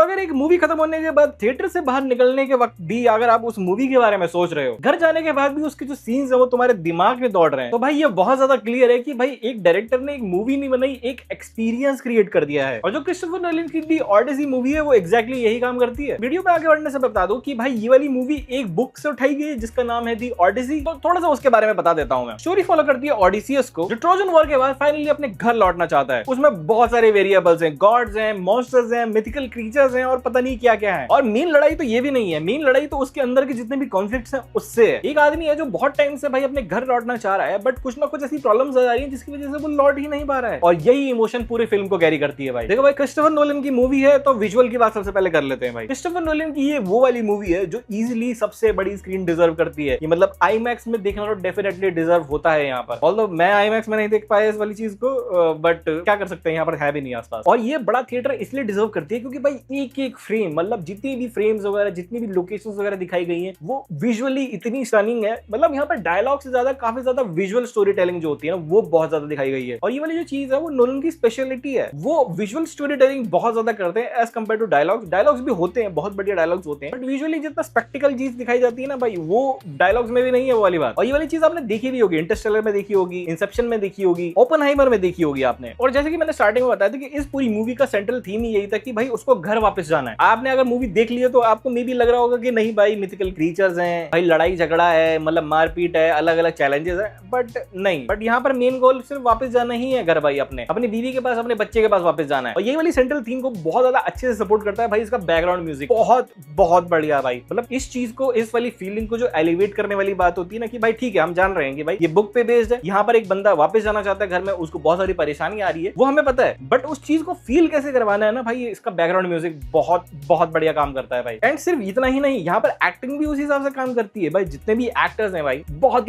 अगर एक मूवी खत्म होने के बाद थिएटर से बाहर निकलने के वक्त भी अगर आप उस मूवी के बारे में सोच रहे हो, घर जाने के बाद भी उसके जो सीन्स है वो तुम्हारे दिमाग में दौड़ रहे हैं, तो भाई ये बहुत ज्यादा क्लियर है कि भाई एक डायरेक्टर ने एक मूवी नहीं बनाई, एक एक्सपीरियंस क्रिएट कर दिया है। और जो क्रिस्टोफर नोलन की दी ऑडिसी मूवी है वो एग्जैक्टली यही काम करती है। वीडियो पे आगे बढ़ने से बता दो कि भाई ये वाली मूवी एक बुक से उठाई गई है जिसका नाम है दी ऑडिसी। तो थोड़ा सा उसके बारे में बता देता हूं मैं। स्टोरी फॉलो करती है ऑडिसियस को, जो ट्रोजन वॉर के बाद फाइनली अपने घर लौटना चाहता है। उसमें बहुत सारे वेरिएबल्स हैं, गॉड्स हैं, मॉन्स्टर्स हैं, मिथिकल क्रीचर्स हैं और पता नहीं क्या क्या है। और मेन लड़ाई तो ये भी नहीं है, मेन लड़ाई तो उसके अंदर के जितने भी कॉन्फ्लिक्ट्स हैं उससे है। एक आदमी है जो बहुत टाइम से भाई अपने घर लौटना चाह रहा है, बट कुछ ना कुछ ऐसी प्रॉब्लम्स आ रही है जिसकी वजह से वो लौट ही नहीं पा रहा है। और यही इमोशन पूरे फिल्म को कैरी करती है भाई। देखो भाई, क्रिस्टोफर नोलन की मूवी है तो विजुअल की बात सबसे पहले कर लेते हैं भाई। क्रिस्टोफर नोलन की ये वो वाली मूवी है जो इजीली सबसे बड़ी स्क्रीन डिजर्व करती है। ये मतलब आईमैक्स में देखना तो डेफिनेटली डिजर्व होता है यहाँ पर। ऑल्दो मैं आईमैक्स में नहीं देख पाया इस वाली चीज को, बट क्या कर सकते हैं, यहाँ पर है भी नहीं आसपास। और ये बड़ा थिएटर इसलिए डिजर्व करती है क्योंकि भाई एक एक फ्रेम, मतलब जितनी भी फ्रेम्स वगैरह, जितनी भी लोकेशंस वगैरह दिखाई गई हैं वो विजुअली इतनी स्टनिंग है। मतलब यहाँ पर डायलॉग से ज्यादा काफी ज्यादा विजुअल स्टोरी टेलिंग जो होती है ना वो बहुत ज्यादा दिखाई गई है। और ये वाली जो चीज है वो नोलन की स्पेशलिटी है, वो विजुअल स्टोरी टेलिंग बहुत ज्यादा करते हैं as compare to dialogues. Dialogues भी होते हैं, बहुत बढ़िया डायलॉग्स होते हैं, बट विजुअली जितना स्पेक्टिकल चीज दिखाई जाती है ना भाई वो डायलॉग्स में भी नहीं है वो वाली बात। और ये वाली चीज आपने देखी भी होगी, इंटरस्टेलर में देखी होगी, इंसेप्शन में देखी होगी, ओपेनहाइमर में देखी होगी आपने। और जैसे कि मैंने स्टार्टिंग में बताया था कि इस पूरी मूवी का सेंट्रल थीम ही यही था कि भाई उसको घर वापस जाना है। आपने अगर मूवी देख ली है तो आपको मे भी लग रहा होगा कि नहीं भाई मिथिकल क्रीचर्स हैं, भाई लड़ाई झगड़ा है, मतलब मारपीट है, अलग अलग चैलेंजेस है, बट नहीं, बट यहाँ पर मेन गोल सिर्फ वापस जाना ही है घर भाई, अपनी बीवी के पास, अपने बच्चे के पास वापस जाना है। और ये वाली सेंट्रल थीम को बहुत ज्यादा अच्छे से सपोर्ट करता है भाई इसका बैकग्राउंड म्यूजिक, बहुत बहुत बढ़िया भाई। मतलब इस चीज को, इस वाली फीलिंग को जो एलिवेट करने वाली बात होती है ना कि भाई ठीक है हम जान रहे हैं कि भाई ये बुक पे बेस्ड है, यहाँ पर एक बंदा वापस जाना चाहता है घर में, उसको बहुत सारी परेशानी आ रही है, वो हमें पता है, बट उस चीज को फील कैसे करवाना है ना भाई, इसका बैकग्राउंड म्यूजिक बहुत बहुत बढ़िया काम करता है भाई। एंड सिर्फ इतना ही नहीं, यहाँ पर एक्टिंग भी उसी हिसाब से काम करती है भाई। जितने भी एक्टर्स हैं भाई बहुत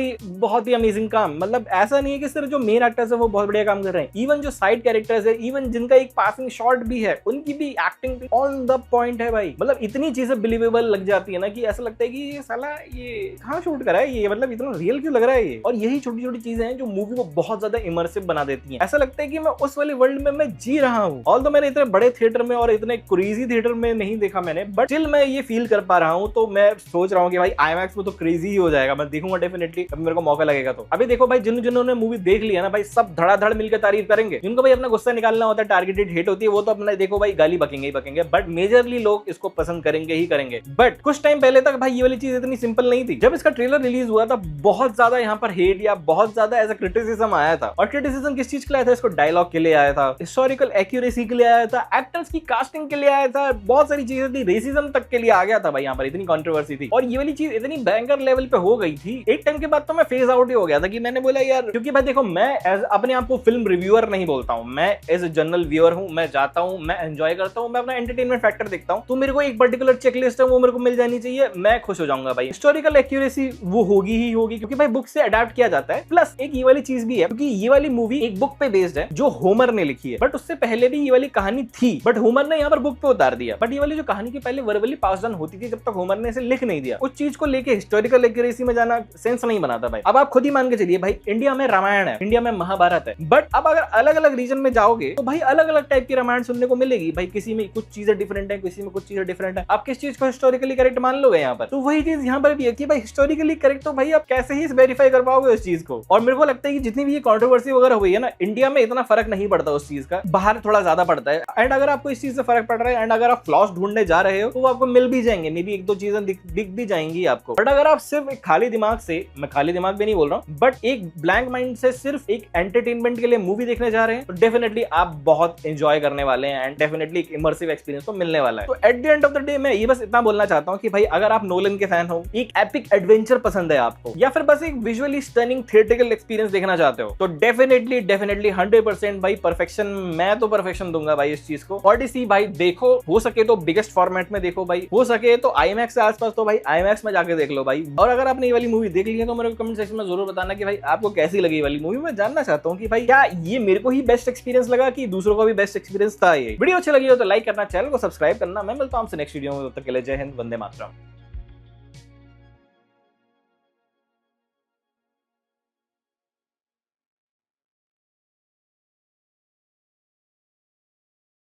ही अमेजिंग काम, मतलब ऐसा नहीं है कि सिर्फ जो मेन एक्टर्स है वो बहुत बढ़िया काम कर रहे हैं, इवन जो साइड कैरेक्टर्स है, इवन जिनका एक पासिंग शॉट भी है, उनकी भी एक्टिंग ऑन द पॉइंट है भाई। मतलब इतनी चीजें बिलीवेबल लग जाती है ना कि ऐसा लगता है कि ये साला ये कहाँ शूट करा है, ये मतलब इतना रियल क्यों लग रहा है ये। और यही छोटी छोटी चीजें हैं जो मूवी को बहुत ज्यादा इमर्सिव बना देती हैं। ऐसा लगता है कि मैं उस वाले वर्ल्ड में मैं जी रहा हूँ। ऑल्दो मैंने इतने बड़े थिएटर में और इतने क्रेजी थिएटर में नहीं देखा मैंने, बट स्टिल मैं ये फील कर पा रहा हूँ। तो मैं सोच रहा हूँ कि भाई आईमैक्स में तो क्रेजी ही हो जाएगा, मैं देखूंगा डेफिनेटली, अभी मेरे को मौका लगेगा तो। अभी देखो भाई, जिन्होंने मूवी देख लिया ना भाई, सब धड़ाधड़ मिलकर तारीफ करेंगे। जिनको भाई अपना गुस्सा निकालना होता है, टारगेटेड हेट होती है, वो तो अपना देखो भाई गाली बकेंगे ही बकेंगे, बट मेजरली लोग इसको पसंद करेंगे ही करेंगे। बट कुछ टाइम पहले तक भाई ये वाली चीज इतनी सिंपल नहीं थी। जब इसका ट्रेलर रिलीज हुआ था बहुत ज्यादा यहाँ पर हेट या बहुत ज्यादा ऐसा क्रिटिसिज्म आया था। और क्रिटिसिज्म किस चीज के लिए आया था? इसको डायलॉग के लिए आया था, हिस्टोरिकल एक्यूरेसी के लिए आया था, एक्टर्स की कास्टिंग के लिए आया था, बहुत सारी चीजें थी, रेसिज्म तक के लिए आ गया था भाई। यहाँ पर इतनी कंट्रोवर्सी थी और ये वाली चीज इतनी भयंकर लेवल पे हो गई थी, एक टाइम के बाद तो मैं फेज आउट ही हो गया था कि मैंने बोला यार, क्योंकि भाई देखो मैं अपने आप को फिल्म रिव्यूअर नहीं बोलता हूँ, मैं एज ए जनरल व्यूअर हूँ। मैं जाता हूँ, मैं एंजॉय करता हूँ, मैं अपना एंटरटेनमेंट फैक्टर देखता हूँ, तो मेरे को एक पर्टिकुलर चेकलिस्ट है वो मेरे को मिल जानी चाहिए, मैं खुश हो जाऊंगा भाई। हिस्टोरिकल एक्यूरेसी वो होगी ही होगी क्योंकि भाई बुक से अडैप्ट किया जाता है। प्लस एक ये वाली चीज भी है क्योंकि ये वाली मूवी एक बुक पे बेस्ड है जो होमर ने लिखी है, बट उससे पहले भी ये वाली कहानी थी, बट होमर ने यहाँ पर बुक पे उतार दिया। बट ये वाली जो कहानी की पहले वर्बली पास डाउन होती थी जब तक होमर ने इसे लिख नहीं दिया, उस चीज को लेके हिस्टोरिकल एक्यूरेसी में जाना सेंस नहीं बनाता भाई। अब आप खुद ही मान के चलिए भाई, इंडिया में रामायण है, इंडिया में महाभारत है, बट अब अगर अलग अलग रीजन में जाओगे तो भाई अलग अलग टाइप की रामायण सुनने को मिलेगी भाई। किसी में कुछ चीजें डिफरेंट है, किसी में कुछ चीजें डिफरेंट है। आप किस चीज को हिस्टोरिकली करेक्ट मान लोगे यहाँ पर? तो वही चीज यहाँ पर भी है कि भाई हिस्टोरिकली करेक्ट तो भाई आप कैसे ही वेरीफाई कर पाओगे उस चीज को। और मेरे को लगता है कि जितनी भी ये कंट्रोवर्सी वगैरह हुई है ना, इंडिया में इतना फर्क नहीं पड़ता उस चीज का, बाहर थोड़ा ज्यादा पड़ता है। एंड अगर आपको इस चीज से फर्क पड़ रहा है एंड अगर आप फ्लॉस ढूंढने जा रहे हो तो वो आपको मिल भी जाएंगे, मे बी एक दो चीजें दिख भी जाएंगी आपको। बट अगर आप सिर्फ एक खाली दिमाग से, मैं खाली दिमाग भी नहीं बोल रहा हूँ, बट एक ब्लैंक माइंड से सिर्फ एक एंटरटेनमेंट के लिए मूवी देखने जा रहे हैं तो डेफिनेटली आप बहुत एंजॉय करने वाले हैं एंड डेफिनेटली एक इमर्सिव एक्सपीरियंस तो मिलने वाला है। तो at the end of the day मैं ये बस इतना बोलना चाहता हूँ कि भाई अगर आप नोलन के फैन हो, एक एपिक एडवेंचर पसंद है आपको, या फिर बस एक विजुअली स्टनिंग थिएट्रिकल एक्सपीरियंस देखना चाहते हो, तो डेफिनेटली 100% भाई परफेक्शन, मैं तो परफेक्शन दूंगा भाई इस चीज को। ऑडिसी भाई देखो, हो सके तो बिगेस्ट फॉर्मेट में देखो भाई, हो सके तो आईमैक्स से आसपास तो भाई आईमैक्स में जाके देख लो भाई। और अगर आपने ये वाली मूवी देख ली है तो मेरे को कमेंट सेक्शन में जरूर बताना कि भाई आपको कैसी लगी वाली मूवी। मैं जानना चाहता हूँ कि भाई क्या ये मेरे को ही बेस्ट एक्सपीरियंस लगा कि दूसरों को भी बेस्ट एक्सपीरियंस था। ये वीडियो अच्छी लगी हो तो लाइक करना, चैनल को सब्सक्राइब करना। मैं मिलता हूँ आपसे नेक्स्ट वीडियो में, तब तक के लिए जय हिंद, वंदे मातरम।